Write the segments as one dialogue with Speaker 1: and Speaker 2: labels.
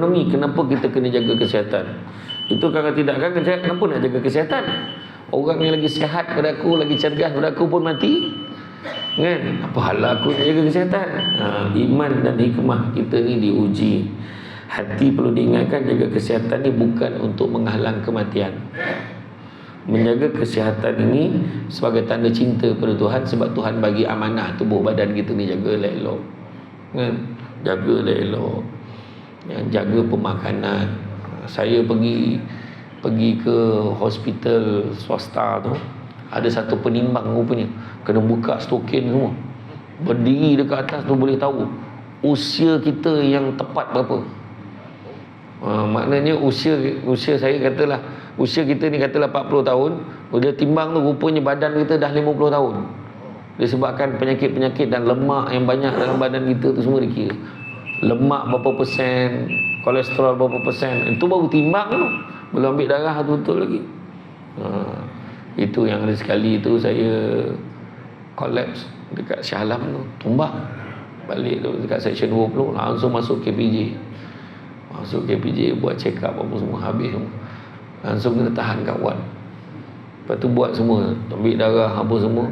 Speaker 1: ekonomi, kenapa kita kena jaga kesihatan? Itu kalau tidak kan kenapa nak jaga kesihatan? Orang yang lagi sihat pada aku, lagi cergas pada aku pun mati, kan? Apa hal aku nak jaga kesihatan? Iman dan hikmah kita ni diuji. Hati perlu diingatkan, jaga kesihatan ni bukan untuk menghalang kematian. Menjaga kesihatan ini sebagai tanda cinta pada Tuhan, sebab Tuhan bagi amanah tubuh badan kita ni, jaga elok, kan? Jaga elok, jaga pemakanan. Saya pergi ke hospital swasta tu, ada satu penimbang rupanya kena buka stokin semua, berdiri dekat atas tu boleh tahu usia kita yang tepat berapa. Maknanya usia saya katalah, usia kita ni katalah 40 tahun, dia timbang tu rupanya badan kita dah 50 tahun. Disebabkan penyakit-penyakit dan lemak yang banyak dalam badan kita tu semua dikira. Lemak berapa persen, kolesterol berapa persen, itu baru timbang tu, belum ambil darah tu betul lagi. Itu yang ada sekali tu saya collapse dekat Shah Alam tu, tumbak balik tu dekat section 20, langsung masuk KPJ. Masuk KPJ buat check up apa semua, habis semua. Langsung kena tahan kat ward. Lepas tu buat semua, ambil darah apa semua,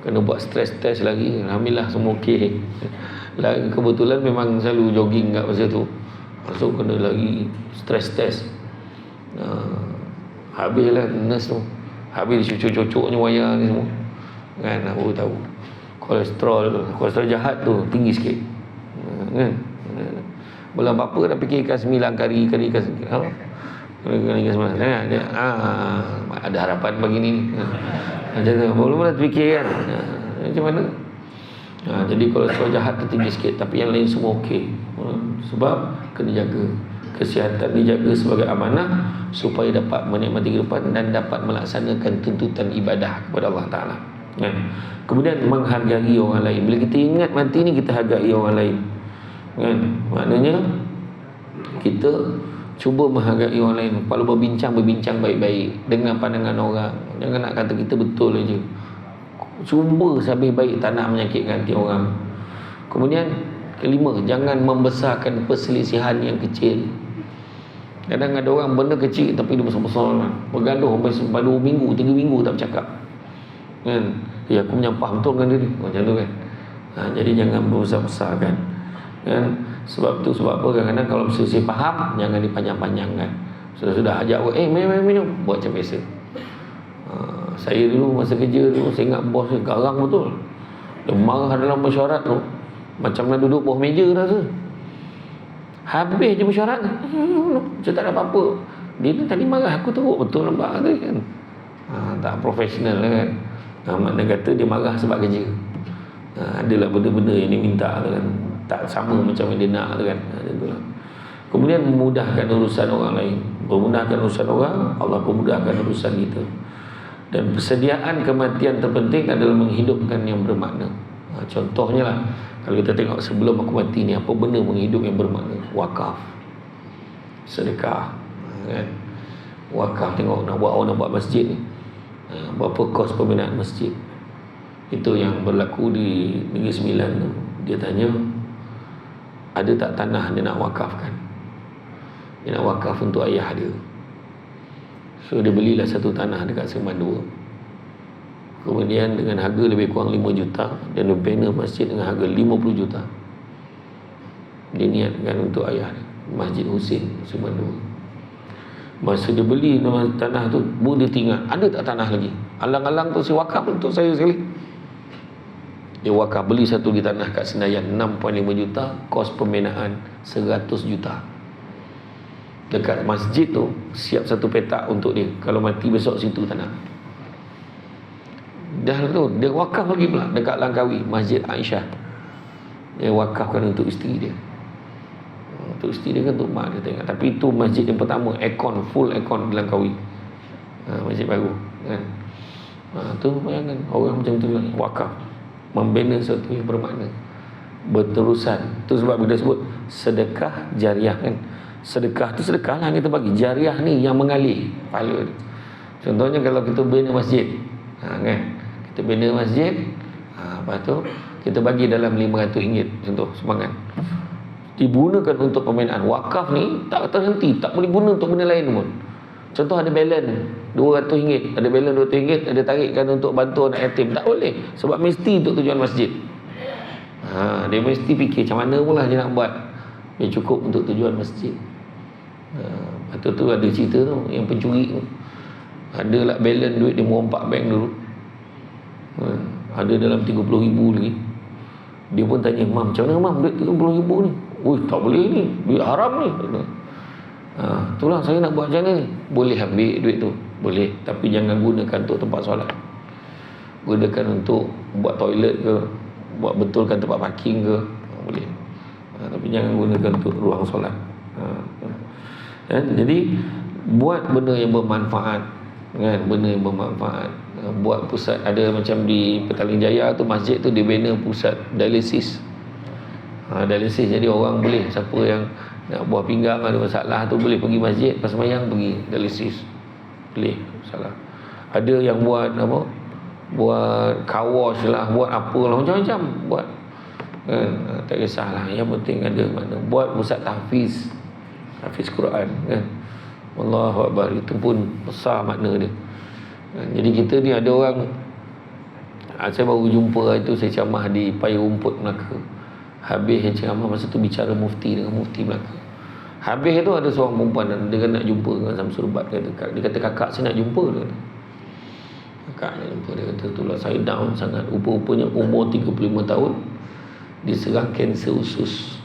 Speaker 1: kena buat stress test lagi. Alhamdulillah semua okey. Kebetulan memang selalu jogging kat masa tu, masuk kena lagi stress test. Habislah nurse tu, habis cucuk-cucuknya wayar ni semua, kan? Aku tahu kolesterol jahat tu tinggi sikit, kan? Belum apa-apa dah fikirkan 9 kali apa? Kali 9. Ada harapan pagi ni. Macam tu. Belum dah terfikir kan. Macam mana? Jadi kolesterol jahat tu tinggi sikit, tapi yang lain semua okey. Sebab kena jaga. Kesihatan dijaga sebagai amanah supaya dapat menikmati kehidupan dan dapat melaksanakan tuntutan ibadah kepada Allah Ta'ala. Kemudian menghargai orang lain. Bila kita ingat mati ni, kita hargai orang lain, kan? Maknanya kita cuba menghargai orang lain. Kalau berbincang baik-baik dengan pandangan orang. Jangan nak kata kita betul aja. Cuba sampai baik, tak nak menyakitkan hati orang. Kemudian kelima, jangan membesarkan perselisihan yang kecil. Kadang ada orang benda kecil tapi dia besar-besar, bergaduh sampai 2 minggu, 3 minggu tak bercakap, kan? Ya, aku menyampah betul dengan dia ni, macam tu kan. Jadi jangan berbesar-besarkan, kan? Sebab apa, kadang-kadang kalau berselisih faham, jangan dipanjang-panjangkan. Sudah ajak orang, minum, buat macam biasa. Saya dulu masa kerja dulu, saya ingat bos ni garang betul. Dia marah dalam mesyuarat tu, macam nak duduk bawah meja dah tu. Habis je mesyuarat, macam tak ada apa-apa. Dia ni tadi marah, aku teruk betul nampak tu kan. Tak profesional kan. Makna kata dia marah sebab kerja. Adalah benda-benda yang dia minta tu kan, tak sama macam yang dia nak tu kan. Itulah. Kemudian memudahkan urusan orang lain. Memudahkan urusan orang, Allah memudahkan urusan kita. Dan persediaan kematian terpenting adalah menghidupkan yang bermakna. Contohnya lah, kalau kita tengok sebelum aku mati ni, apa benda menghidup yang bermakna? Wakaf, sedekah, kan? Wakaf, tengok nak buat masjid ni, berapa kos pembinaan masjid. Itu yang berlaku di Negeri Sembilan tu. Dia tanya, ada tak tanah dia nak wakafkan? Dia nak wakaf untuk ayah dia. So dia belilah satu tanah dekat Seman 2. Kemudian dengan harga lebih kurang 5 juta, dan dia bina masjid dengan harga 50 juta. Dia niatkan untuk ayah dia, Masjid Husin Seman 2. Masa dia beli tanah tu, dia tinggal ada tak tanah lagi. Alang-alang tu si wakaf untuk saya sekali. Dia wakaf beli satu di tanah kat Senayan 6.5 juta, kos pembinaan 100 juta. Dekat masjid tu siap satu petak untuk dia, kalau mati besok situ tanah. Dah tu dia wakaf lagi pula dekat Langkawi, Masjid Aisyah. Dia wakafkan untuk isteri dia. Untuk isteri dia kan, untuk mak dia tengok. Tapi itu masjid yang pertama, aircon, full aircon di Langkawi. Masjid baru kan. Tu bayangkan orang macam tu wakaf, membina sesuatu yang bermakna, berterusan. Tu sebab bila sebut sedekah jariah kan. Sedekah tu sedekah lah kita bagi. Jariah ni yang mengalir pahala. Contohnya kalau kita bina masjid, kan, kita bina masjid, lepas tu kita bagi dalam RM500 contoh sumbangan. digunakan untuk pembinaan. Wakaf ni tak terhenti, tak boleh guna untuk benda lain pun. Contoh ada balance RM200, ada balance RM200, ada tarikkan untuk bantu anak yatim, tak boleh, sebab mesti untuk tujuan masjid. Dia mesti fikir macam mana pula dia nak buat dia cukup untuk tujuan masjid. Lepas tu ada cerita tu, yang pencuri tu ada lah balance duit dia merompak bank dulu, ada dalam 30,000 lagi. Dia pun tanya, "Mam, macam mana mam duit 30,000 ni?" "Ui, tak boleh ni, duit haram ni." Itulah saya nak buat macam mana ni? "Boleh ambil duit tu, boleh, tapi jangan gunakan untuk tempat solat. Gunakan untuk buat toilet ke, buat betulkan tempat parking ke, boleh. Tapi jangan gunakan untuk ruang solat." Jadi buat benda yang bermanfaat, kan, benda yang bermanfaat. Buat pusat, ada macam di Petaling Jaya tu, masjid tu dibina pusat dialisis. Dialisis, jadi orang boleh, siapa yang nak buah pinggang ada masalah tu boleh pergi masjid, pas sembahyang pergi dialisis, boleh, salah. Ada yang buat apa, buat car wash lah, buat apalah, macam-macam buat, kan, tak kisahlah, yang penting ada mana. Buat pusat tahfiz Quran, kan, Allahu Akbar, itu pun besar makna dia. Jadi kita ni ada orang, saya baru jumpa itu, saya ceramah di Payung Rumput, Melaka. Habis ceramah, masa tu bicara mufti dengan mufti Melaka. Habis tu ada seorang perempuan dia nak jumpa dengan Samsul Bat. Dia kata, "Kakak saya nak jumpa." Dia kata, "Kakak nak jumpa." Dia kata, "Itulah saya down sangat." Rupa-rupanya umur 35 tahun diserang kanser usus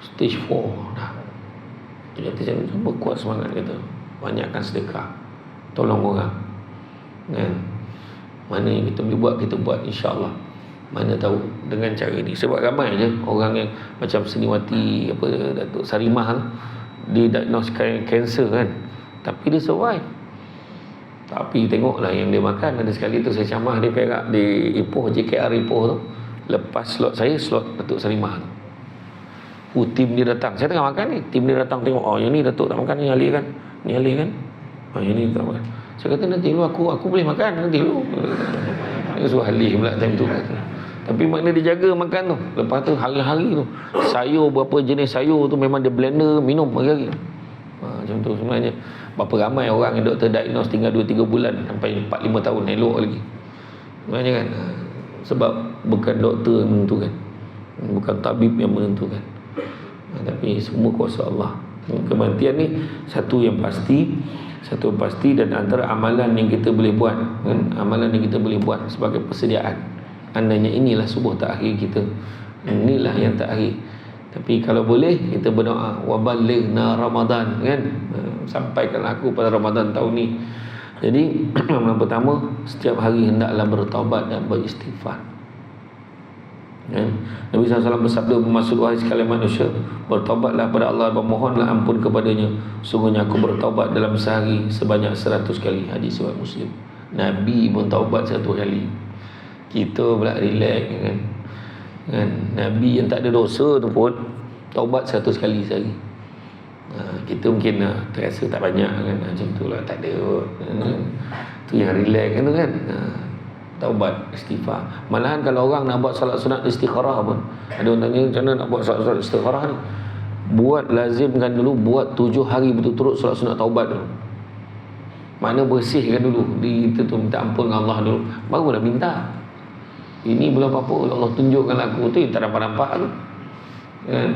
Speaker 1: stage 4 dah. Dia kata, "Jangan cuba kuat semangat," kata, "banyakkan sedekah, tolong orang, kan, mana yang kita boleh buat, kita buat, insya-Allah. Mana tahu dengan cara ni." Sebab ramai je orang yang macam Seniwati apa, Datuk Sarimah tu, dia diagnose kanser, kan, tapi dia survive. Tapi tengoklah yang dia makan. Ada sekali tu saya ceramah di Perak, di Ipoh, JKR Ipoh tu, lepas slot saya, slot Datuk Sarimah tu, tim dia datang, saya tengah makan ni, tim dia datang tengok, yang ni Datuk tak makan, ni Ali kan, yang ni tak makan. Saya kata, "Nanti dulu aku boleh makan, nanti dulu." Dia suruh Ali pula time tu. Tapi makna dia jaga makan tu. Lepas tu hari-hari tu sayur, berapa jenis sayur tu memang dia blender minum hari-hari. Macam tu sebenarnya. Berapa ramai orang yang doktor diagnose tinggal 2-3 bulan sampai 4-5 tahun elok lagi. Sebenarnya, kan, sebab bukan doktor yang menentukan, bukan tabib yang menentukan, tapi semua kuasa Allah. Kematian ni satu yang pasti, dan antara amalan yang kita boleh buat, kan, amalan yang kita boleh buat sebagai persediaan. Andainya inilah subuh terakhir kita, inilah yang terakhir. Tapi kalau boleh kita berdoa, "Wa ballighna Ramadan," kan, sampaikan aku pada Ramadan tahun ni. Jadi yang pertama, setiap hari hendaklah bertaubat dan beristighfar. Nabi SAW bersabda, "Bermaksud wahai sekalian manusia, bertaubatlah pada Allah dan mohonlah ampun kepadanya. Sungguhnya aku bertaubat dalam sehari sebanyak 100 kali." Hadis riwayat Muslim. Nabi pun taubat 1 kali. Kita pula relax, kan. Nabi yang tak ada dosa tu pun taubat 100 kali sehari. Kita mungkin terasa tak banyak, kan, macam tu lah, tak ada. Tu yang relax, kan, tu, kan. Taubat, istighfar. Malahan kalau orang nak buat solat sunat istikharah pun, ada orang tanya, "Macam mana nak buat solat sunat istikharah ni?" Buat, lazimkan dulu, buat 7 hari berturut-turut solat sunat taubat dulu. Mana bersihkan dulu diri kita tu, minta ampun dengan Allah dulu, baru nak minta. Ini belum apa-apa, Allah tunjukkan aku tu yang tak nampak-nampak tu, kan.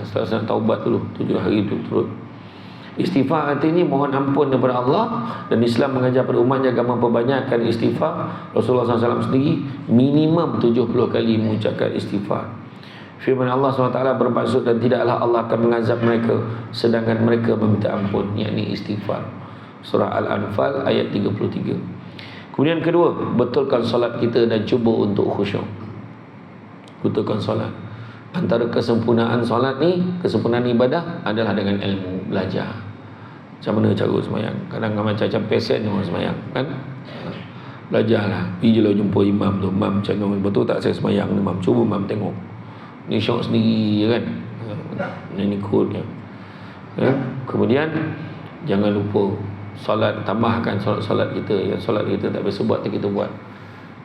Speaker 1: Solat sunat taubat dulu 7 hari berturut-turut. Istighfar artinya mohon ampun daripada Allah, dan Islam mengajar pada umatnya agar memperbanyakkan istighfar. Rasulullah SAW sendiri minimum 70 kali mengucapkan istighfar. Firman Allah SWT bermaksud, "Dan tidaklah Allah akan mengazab mereka sedangkan mereka meminta ampun," yakni istighfar. Surah Al-Anfal ayat 33. Kemudian kedua, betulkan solat kita dan cuba untuk khusyuk. Betulkan solat. Antara kesempurnaan solat ni, kesempurnaan ibadah adalah dengan ilmu, belajar. Macam mana cara sembahyang. Kadang-kadang macam pesen orang sembahyang, kan. Belajarlah. Pergi je lah jumpa imam tu. "Imam, macam mana? Betul tak saya sembahyang ni, Imam? Cuba Imam tengok. Ni syok sendiri, kan. Ini kodnya." Kemudian jangan lupa solat, tambahkan solat kita. Yang solat kita tak biasa buat tu kita buat.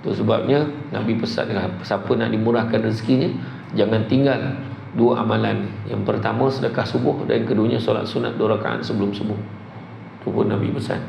Speaker 1: Itu sebabnya Nabi pesan, siapa nak dimurahkan rezekinya, jangan tinggal dua amalan. Yang pertama sedekah subuh, dan yang keduanya solat sunat 2 rakaat sebelum subuh. Itu pun Nabi pesan.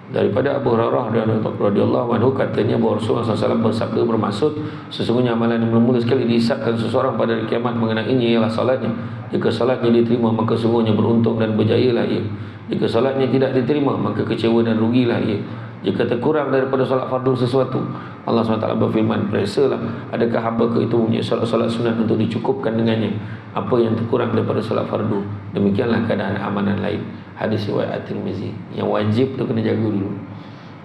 Speaker 1: Daripada Abu Hurairah radhiyallahu anhu, katanya bahawa Rasulullah SAW bersabda, bermaksud sesungguhnya amalan yang mula sekali dihisabkan seseorang pada hari kiamat mengenainya ialah salatnya. Jika salatnya diterima, maka sungguhnya beruntung dan berjayalah ia. Jika salatnya tidak diterima, maka kecewa dan rugilah ia. Jika terkurang daripada solat fardu sesuatu, Allah SWT berfirman, periksalah adakah hamba-Ku itu punya solat-solat sunat untuk dicukupkan dengannya apa yang terkurang daripada solat fardu. Demikianlah keadaan amalan lain. Hadis riwayat At-Tirmizi. Yang wajib tu kena jaga dulu.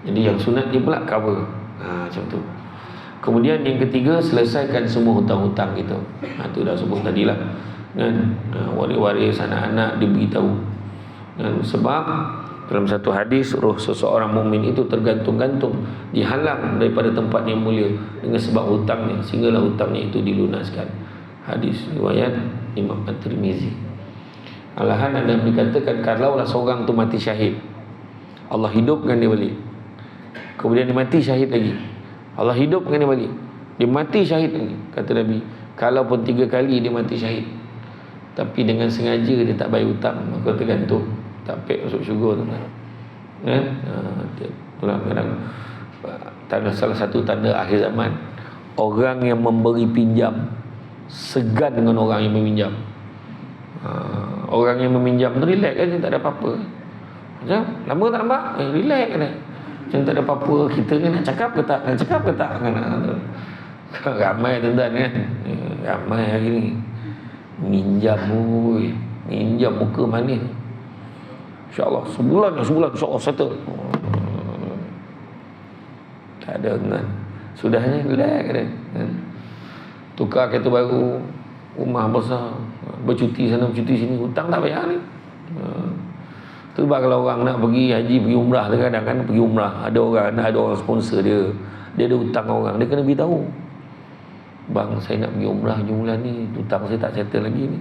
Speaker 1: Jadi yang sunat dia pula cover. Macam tu. Kemudian yang ketiga, selesaikan semua hutang-hutang kita. Tu dah sebut tadilah. Kan? Waris-waris anak-anak diberitahu. Sebab dalam satu hadis, roh seseorang mukmin itu tergantung-gantung, dihalang daripada tempat yang mulia dengan sebab hutangnya, sehinggalah hutangnya itu dilunaskan. Hadis riwayat Imam At-Tirmizi. Alahan ada dikatakan, kalaulah seorang tu mati syahid, Allah hidupkan dia balik, kemudian dia mati syahid lagi, Allah hidupkan dia balik, dia mati syahid lagi. Kata Nabi, kalau pun 3 kali dia mati syahid, tapi dengan sengaja dia tak bayar hutang, maka tergantung, tak pek masuk syurga tu kan. Itulah kadang tanda, salah satu tanda akhir zaman, orang yang memberi pinjam segan dengan orang yang meminjam. Orang yang meminjam tu relax kan, tak ada apa-apa. Macam lama tak nampak, relax kan. Macam tak ada apa-apa. Kita kan nak cakap ke tak, nak cakap ke tak kan. Ramai tuan-tuan kan, ramai hari ni minjam. Minjam muka manis, InsyaAllah sebulan InsyaAllah settle. Tak ada kan. Sudahnya relax kan. Tukar kereta baru, rumah besar, bercuti sana bercuti sini, hutang tak bayar ni. Tu kalau orang nak pergi haji, pergi umrah, kadang kan pergi umrah, ada orang sponsor dia ada hutang orang, dia kena beritahu, bang saya nak pergi umrah bulan ni, hutang saya tak settle lagi ni,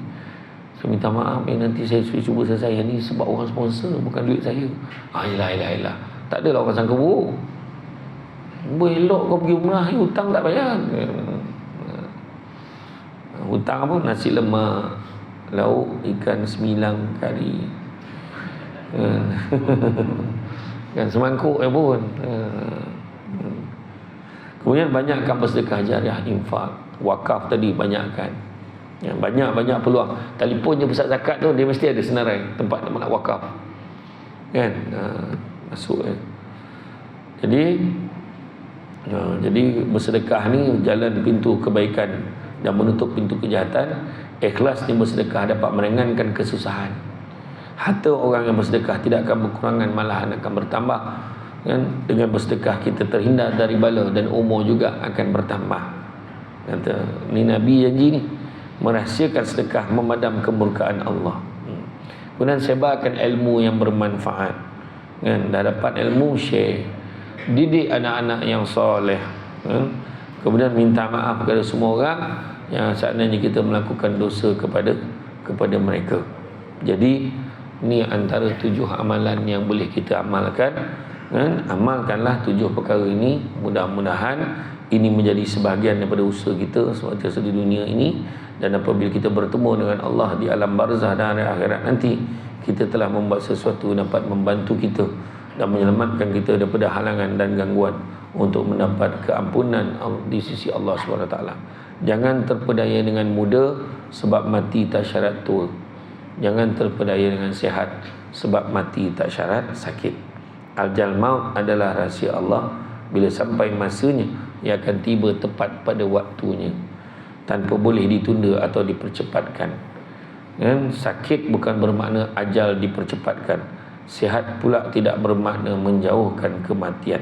Speaker 1: saya minta maaf, nanti saya cuba selesai ni sebab orang sponsor, bukan duit saya. Yelah, tak adalah orang sangka buruk. Elok kau pergi umrah, hutang tak bayar. Hutang apa? Nasi lemak, lauk ikan 9 kari, kan semangkuk pun. Kemudian banyakkan bersedekah jariah, infak, wakaf tadi banyakkan. Banyak peluang. Telefonnya pusat zakat tu, dia mesti ada senarai tempat nak wakaf kan. Masuk kan. Jadi bersedekah ni jalan pintu kebaikan dan menutup pintu kejahatan. Ikhlasnya bersedekah dapat meringankan kesusahan. Harta orang yang bersedekah tidak akan berkurangan, malahan akan bertambah kan. Dengan bersedekah kita terhindar dari bala dan umur juga akan bertambah. Kata ni Nabi janji ni, merahsiakan sedekah memadam kemurkaan Allah. Kemudian sebarkan ilmu yang bermanfaat kan. Dah dapat ilmu, share, didik anak-anak yang soleh kan. Kemudian minta maaf kepada semua orang yang seandainya kita melakukan dosa kepada mereka. Jadi ni antara 7 amalan yang boleh kita amalkan kan. Amalkanlah 7 perkara ini, mudah-mudahan ini menjadi sebahagian daripada usaha kita semasa di dunia ini, dan apabila kita bertemu dengan Allah di alam barzah dan akhirat nanti, kita telah membuat sesuatu dapat membantu kita dan menyelamatkan kita daripada halangan dan gangguan untuk mendapat keampunan di sisi Allah SWT. Jangan terpedaya dengan muda sebab mati tak syarat tua. Jangan terpedaya dengan sihat sebab mati tak syarat sakit. Ajal maut adalah rahsia Allah. Bila sampai masanya, ia akan tiba tepat pada waktunya, tanpa boleh ditunda atau dipercepatkan. Dan sakit bukan bermakna ajal dipercepatkan. Sihat pula tidak bermakna menjauhkan kematian.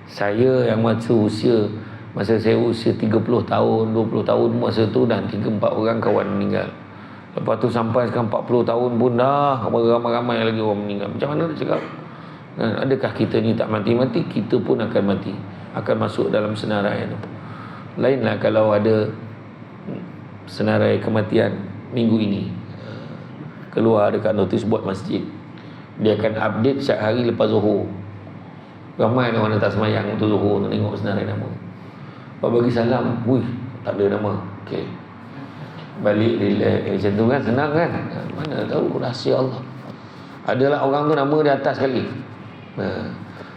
Speaker 1: Saya yang masa saya usia 30 tahun, 20 tahun, masa tu dah 3-4 orang kawan meninggal. Lepas tu sampai sekarang 40 tahun pun dah ramai-ramai lagi orang meninggal. Macam mana nak cakap? Adakah kita ni tak mati-mati? Kita pun akan mati, akan masuk dalam senarai itu. Lainlah kalau ada senarai kematian minggu ini, keluar dekat notis buat masjid, dia akan update setiap hari lepas Zuhur. Ramai orang tak semayang untuk Zuhur untuk tengok senarai nama. Lepas bagi salam, tak ada nama. Okey. Balik relax macam tu kan, senang kan. Mana tahu rahsia Allah. Adalah orang tu nama dia atas sekali.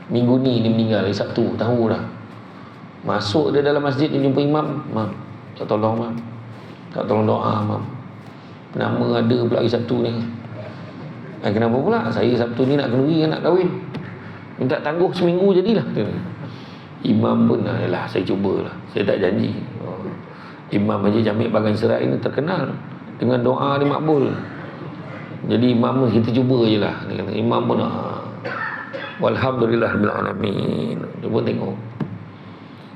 Speaker 1: Minggu ni dia meninggal, hari Sabtu, tahu dah. Masuk dia dalam masjid, dia jumpa imam, mam, tak tolong mam, tak tolong doa mam, nama ada pula hari Sabtu ni. Kenapa pula? Saya Sabtu ni nak kenduri, nak kahwin, minta tangguh seminggu jadilah. Imam pun, yalah saya cubalah, saya tak janji. Imam Haji Jamil Bagan Serai ini terkenal dengan doa dia makbul. Jadi imam kita cuba je lah. Imam pun walhamdulillah bil alamin. Dia pun tengok.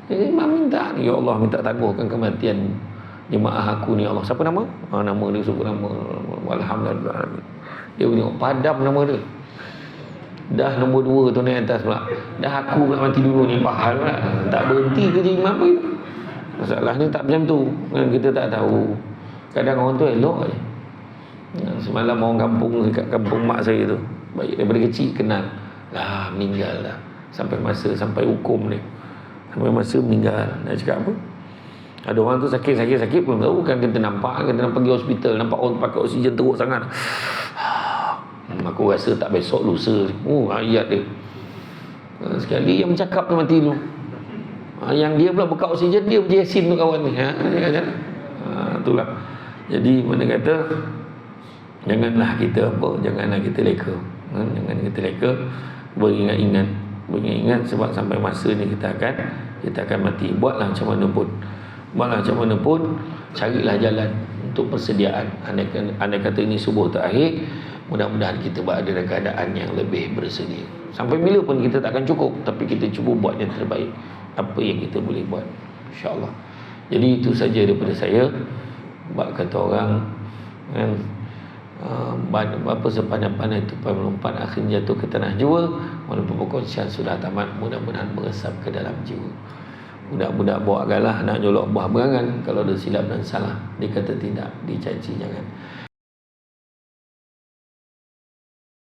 Speaker 1: Jadi imam minta, ya Allah minta tangguhkan kematian jemaah aku ni, ya Allah. Siapa nama? Nama dia sebut nama walhamdulillah. Dia tengok padam nama dia. Dah nombor 2 tu naik atas pula. Dah aku pula mati dulu ni, pahal pula. Tak berhenti kerja imam pun. Masalahnya tak macam tu kan, kita tak tahu. Kadang orang tu elok je. Semalam orang kampung dekat kampung mak saya tu, baik daripada kecil kenal. Lah meninggal dah. Sampai masa sampai hukum ni. Sampai masa meninggal. Nak cakap apa? Ada orang tu sakit pun tahu kan, kita nampak pergi hospital, nampak orang pakai oksigen teruk sangat. Aku rasa tak besok lusa. Ayat dia. Sekali yang bercakap tu mati dulu. Yang dia pula buka oksigen, dia pergi Yasin tu kawan ni. Itulah. Jadi mana kata, janganlah kita leka. Jangan kita leka. Beringat sebab sampai masa ni kita akan mati. Buatlah macam mana pun, carilah jalan untuk persediaan. Andai kata ini subuh terakhir, mudah-mudahan kita berada dalam keadaan yang lebih bersedia. Sampai bila pun kita tak akan cukup, tapi kita cuba buat yang terbaik apa yang kita boleh buat, insya-Allah. Jadi itu saja daripada saya. Bab kata orang kan, apa sepandai-pandai tupai melompat akhirnya jatuh ke tanah jua, walaupun perkongsian sudah tamat, mudah-mudahan meresap ke dalam jiwa. Budak-budak bawa galah nak jolok buah berangan, kalau ada silap dan salah dikata tidak, dicaci jangan.